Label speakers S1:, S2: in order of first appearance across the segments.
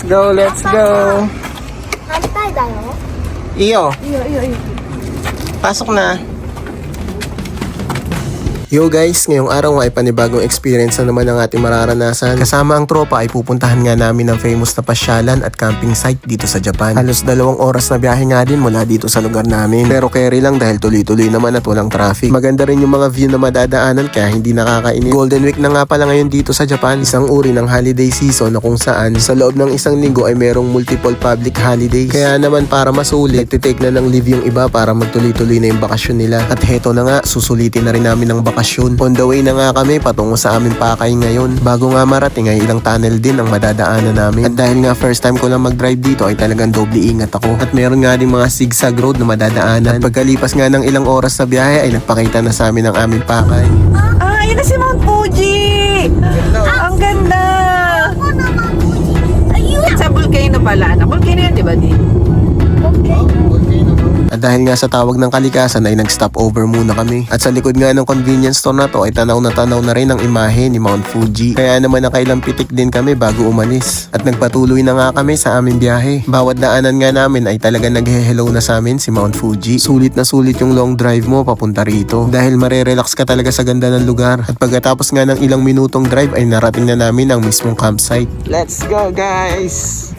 S1: go, let's go.
S2: Hantay tayo.
S1: Iyo. Pasok na. Yo guys, ngayong araw ay panibagong experience na naman ang ating mararanasan. Kasama ang tropa ay pupuntahan nga namin ng famous na pasyalan at camping site dito sa Japan. Halos 2 oras na biyahe nga din mula dito sa lugar namin. Pero carry lang dahil tuloy-tuloy naman at walang traffic. Maganda rin yung mga view na madadaanan kaya hindi nakakainip. Golden Week na nga pala ngayon dito sa Japan. Isang uri ng holiday season na kung saan sa loob ng isang linggo ay merong multiple public holidays. Kaya naman para masulit, nagtitake na ng leave yung iba para magtuloy-tuloy na yung bakasyon nila. At heto na nga, susulitin na rin namin ang bakasyon. On the way na nga kami patungo sa aming Pakay ngayon. Bago nga marating ay ilang tunnel din ang madadaanan namin. At dahil nga first time ko lang mag-drive dito ay talagang doble ingat ako. At meron nga din mga zigzag road na madadaanan. At pagkalipas nga ng ilang oras sa biyahe ay nagpakita na sa amin ang aming Pakay.
S3: Ah, yun na si Mount Fuji! Ang ganda!
S2: Ako naman po. Ayun.
S3: Sa volcano pala. Volcano yan, di ba, di?
S1: At dahil nga sa tawag ng kalikasan ay nag-stop over muna kami. At sa likod nga ng convenience store na to ay tanaw na rin ang imahe ni Mount Fuji. Kaya naman nakailang pitik din kami bago umalis. At nagpatuloy na nga kami sa aming biyahe. Bawat daanan nga namin ay talagang naghe-hello na sa amin si Mount Fuji. Sulit na sulit yung long drive mo papunta rito. Dahil marerelax ka talaga sa ganda ng lugar. At pagkatapos nga ng ilang minutong drive ay narating na namin ang mismong campsite. Let's go guys!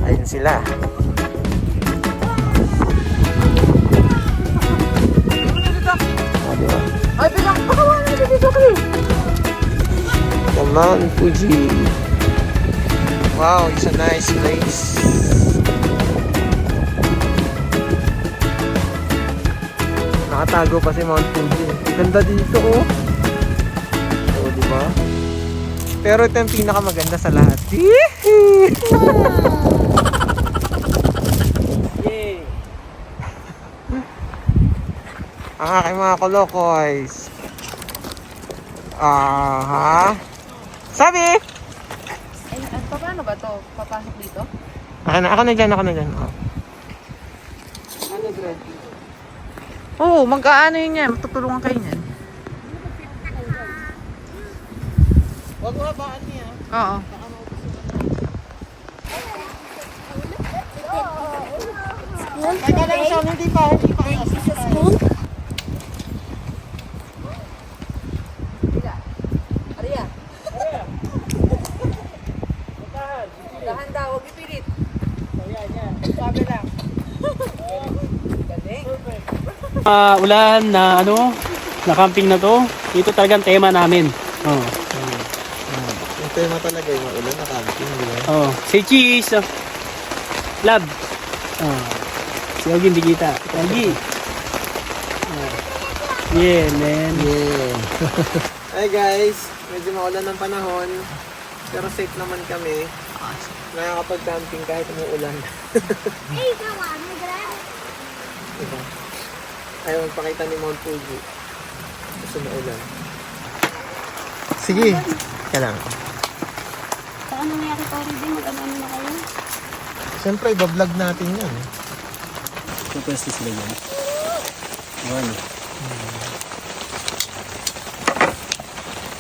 S1: Ayun sila.
S3: Ay, bilang pakawan na dito kayo.
S1: The Mount Fuji. Wow, it's a nice place. Nakatago pa si Mount Fuji. Ganda dito, oh. Oo, di ba? Pero ito yung pinakamaganda sa lahat. Yay! Ang aking mga kolokoys. Aha. Sabi!
S3: Ay, paano ba to? Papasok dito?
S1: Ako na dyan. Oh.
S3: Ano, Greg? Oo, mag-aano yun yan. Tutulungan kayo niyan.
S1: Huwag mo habaan niya.
S3: Oo.
S1: Teka lang siya, hindi pa.
S2: Spoon?
S3: Aria. Dahan daw, huwag ipilit. Sabi lang.
S4: Ulan na na camping na to. Ito talagang tema namin. Oh.
S1: Yung tema talaga yung ulan na camping, di ba?
S4: Oh, say cheese. Love. Oh. Si Ogin di kita. Lagi. Oh. Yeah, man.
S1: Yeah. Hi guys, medyo maulan ng panahon. Pero safe naman kami. Nakakapag-camping kahit umuulan.
S2: Ay, kawan. Nag-run.
S1: Diba? Ayaw magpakita ni Mount Fuji. Gusto maulan. Sige. Ka lang.
S2: Saan nangyari ko rin din? Mag-ano na kayo?
S1: Siyempre, ibablog natin yan.
S4: Pupwesto sila yan. Ano?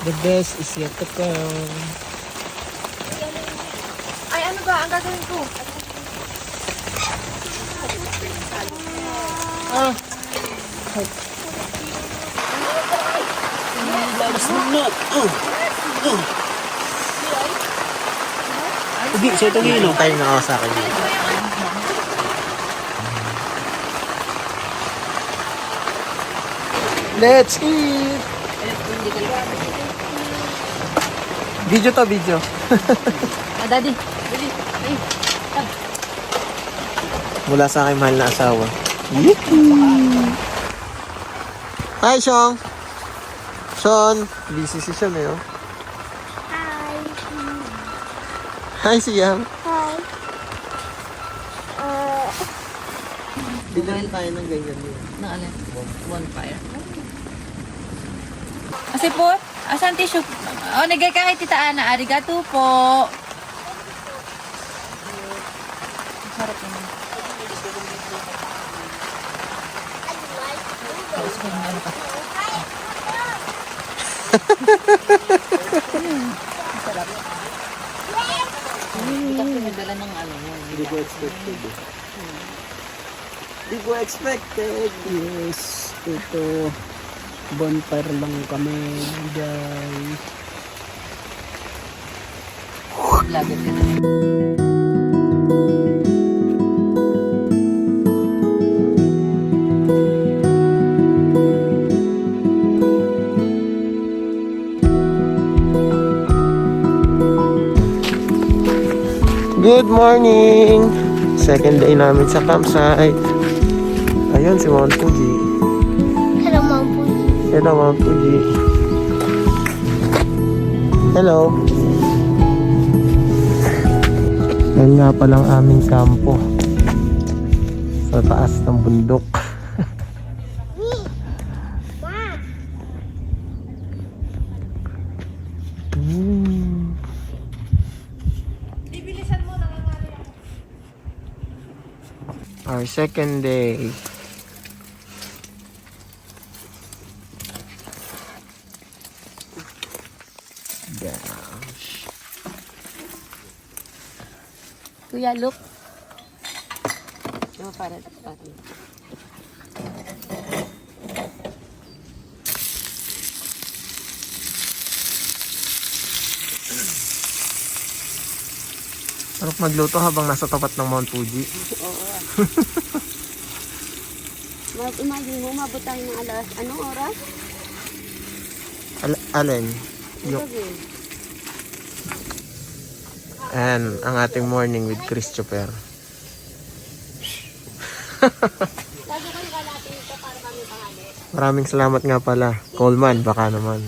S1: The best is yet to come.
S3: Ay, ano ba? Ang gagawin ko?
S1: Ah!
S4: Hindi, sa itong hino.
S1: Time na ako sa akin. Let's eat! Video to, video.
S3: Daddy.
S1: Mula sa aking mahal na asawa. Hi, Sean! Sean! Busy si Sean eh, oh.
S2: Hi.
S1: Hi, Siyam!
S2: Hi.
S1: Bilhin tayo ng ganyan yun.
S3: Na alin? Bonfire. Kasi po, asan tissue? O, nagay kahit tita Ana. Arigato po. Sarap naman. Tapos may ano pa. Sarap. pala ng ano mo.
S4: Hindi ko expected.
S1: Di ko expected.
S4: Yes, ito. Bonfire lang kami, guys.
S3: Vlogger ka na.
S1: Good morning! Second day namin sa campsite. Ayun si Mount Fuji.
S2: Hello, Mom Fuji.
S1: Hello Mount Fuji. Hello. Yan nga palang aming kampo. Sa taas ng bundok. Hmm. Our second day. Gosh.
S2: Kuya, look. Oh, para.
S1: Sarap magluto habang nasa tapat ng Mount Fuji.
S2: Imagine mo, umabot tayo ng alas. Anong oras?
S1: Alin? Yung,
S2: Gabi.
S1: and ang ating morning with Christopher.
S2: Lagi ko yung kalatin ito para kami pangali.
S1: Maraming salamat nga pala. Coleman, baka naman.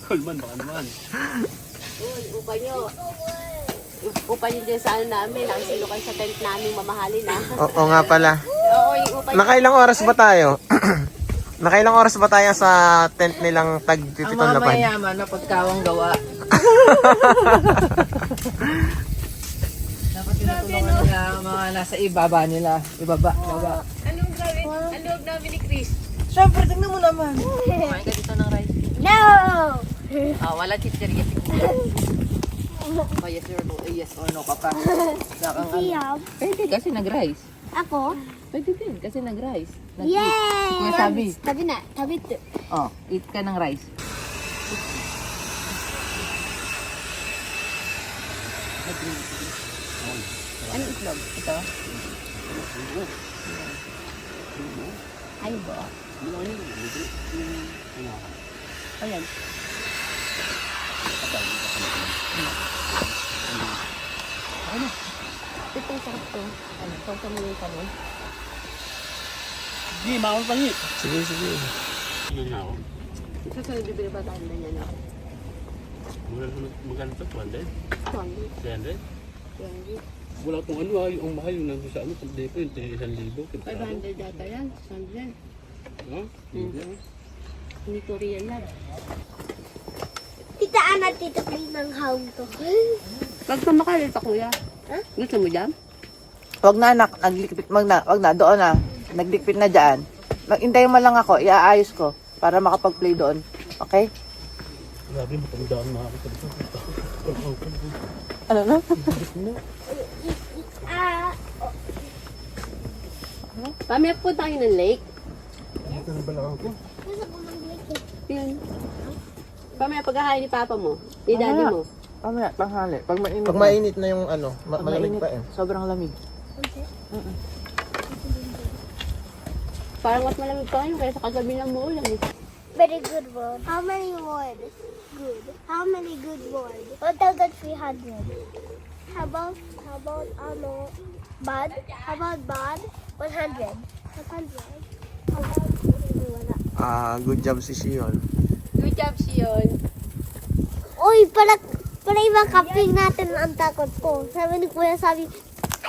S4: Coleman, baka naman.
S2: Uy, upa nyo. Upa nyo din sa ano namin. Nakisilo kayo sa tent namin, mamahalin ha.
S1: Oo nga pala.
S2: Oo, yung upa nyo.
S1: Nakailang oras ba tayo? Nakailang oras ba tayo sa tent nilang
S3: Ang
S1: tag-pitong
S3: mga
S1: lapad?
S3: mayayaman na pagkawang gawa. Dapat tinutulungan nila ang mga nasa ibaba nila. Ibaba.
S2: Anong gawin? Ang loob namin ni Chris?
S3: Siyempre, tingnan mo naman.
S2: Kumain ka dito ng rice. No!
S3: Wala chichirya. Oh, yes or no? Yes or no ka pa. Sakang ano. Pwede kasi nag-rice.
S2: Ako?
S3: Pwede din kasi nag-rice.
S2: Yay!
S3: Kuya Sabi.
S2: Tabi na. Tabi to.
S3: Oh, eat ka ng rice. Anong itlog? Ito?
S2: Ay ba?
S3: Ayan.
S2: Ito yung sarap to. Ano? Sausa mo yung kanon.
S4: Hindi, makakal pangi.
S1: Sige, sige.
S4: Ano na ako?
S2: Susunod bibili ba tayo na yan ako?
S4: Magkano ito? 200?
S2: 200.
S4: 300? Wala pong ano ah, yung mahal yung nandun sa ano, pag depo yung 1,000.
S2: 500 data yan. 100.
S4: No?
S2: Hindi ko real lang.
S5: Tita Ana, Tita Clean ng hawg to.
S2: Pag kumakalit pa kuya. Gusto mo dyan?
S3: Wag na anak, naglikpit wag na, doon na. Naglikpit na diyan. Hintayin mo lang ako, iaayos ko para makapag-play doon. Okay?
S4: Grabe, matandaan na ako dito.
S3: Ano na?
S2: Pamaya po tayo ng lake. Yun. Pamaya paghahain ni papa mo. Ni daddy mo.
S3: Mamaya, tanghali. Pag mainit.
S1: Pag mainit na yung ano,
S3: Pag
S1: malamig
S3: mainit,
S1: pa eh.
S3: sobrang lamig.
S2: Parang mas malamig pa ngayon kaysa kagabi lang mo ulan eh.
S5: Very good word. How many words? Good. How many good words? 1,300. How about bad? How about bad? 100. 100. How about wala?
S1: Good job si Shion.
S2: Good job, Shion.
S5: Uy, para ibang kaping natin ang takot ko. Sabi ni Kuya, sabi,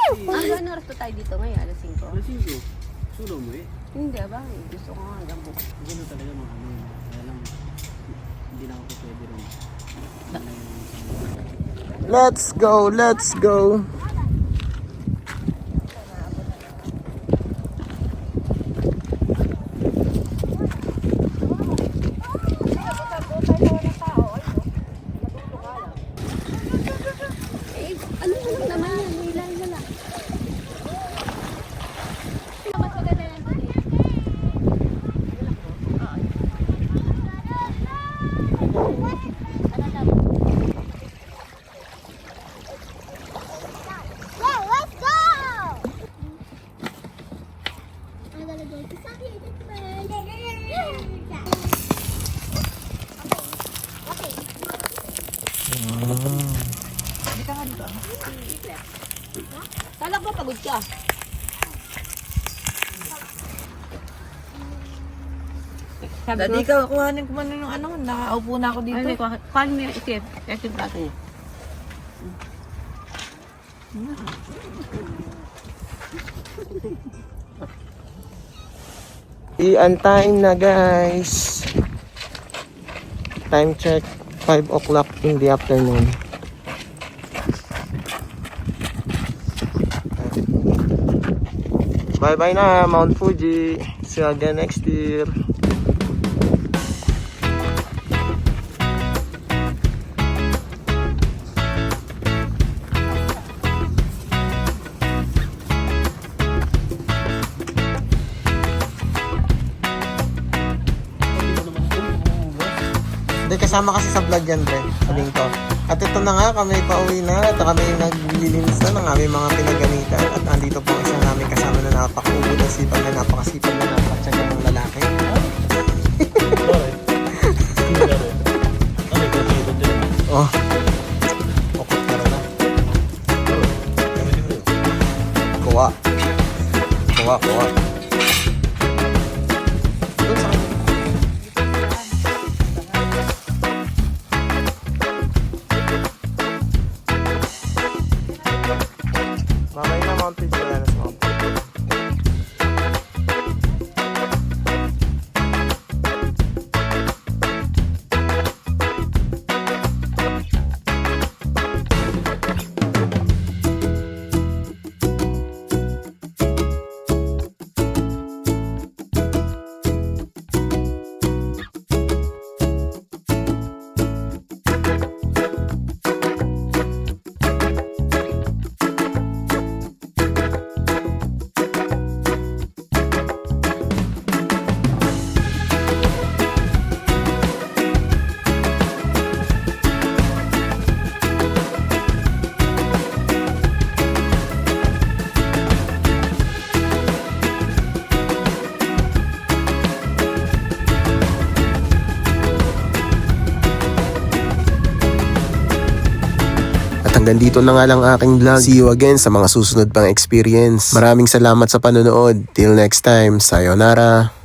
S2: Ano oras pa tayo dito ngayon? Alas 5?
S4: Alas 5. Sulo mo eh.
S2: Hindi ba? Gusto ko nga gambo.
S4: Gano talaga mga ano. Kaya lang, hindi na ako pwede rin.
S1: Let's go, let's go.
S2: Ano Kala ko pagod ka.
S3: Dati ka, kuhanin ko man yung ano, nakaupo na ako dito.
S2: Ay, paano mo yung isip? Kasi yung plato niya.
S1: Iantayin na guys. Time check 5 o'clock in the afternoon. Bye bye na Mount Fuji. See you again next year. Hindi, kasama kasi sa vlog yan, Dre. Sabihin ko. At ito na nga, kami pauwi na. At kami naglilinis na ng aming mga pinagamitan. At andito po ang isang namin kasama na napakaubod ang sipag na napakasipag na napakatsaga ng lalaki. Oh. Okot ka rin na. Kuha. Kuha, kuha. Doon sa kanya. Mamay na Mount Fuji, wala na sa Mount Fuji. Hanggang dito na nga lang aking vlog. See you again sa mga susunod pang experience. Maraming salamat sa panonood. Till next time, sayonara.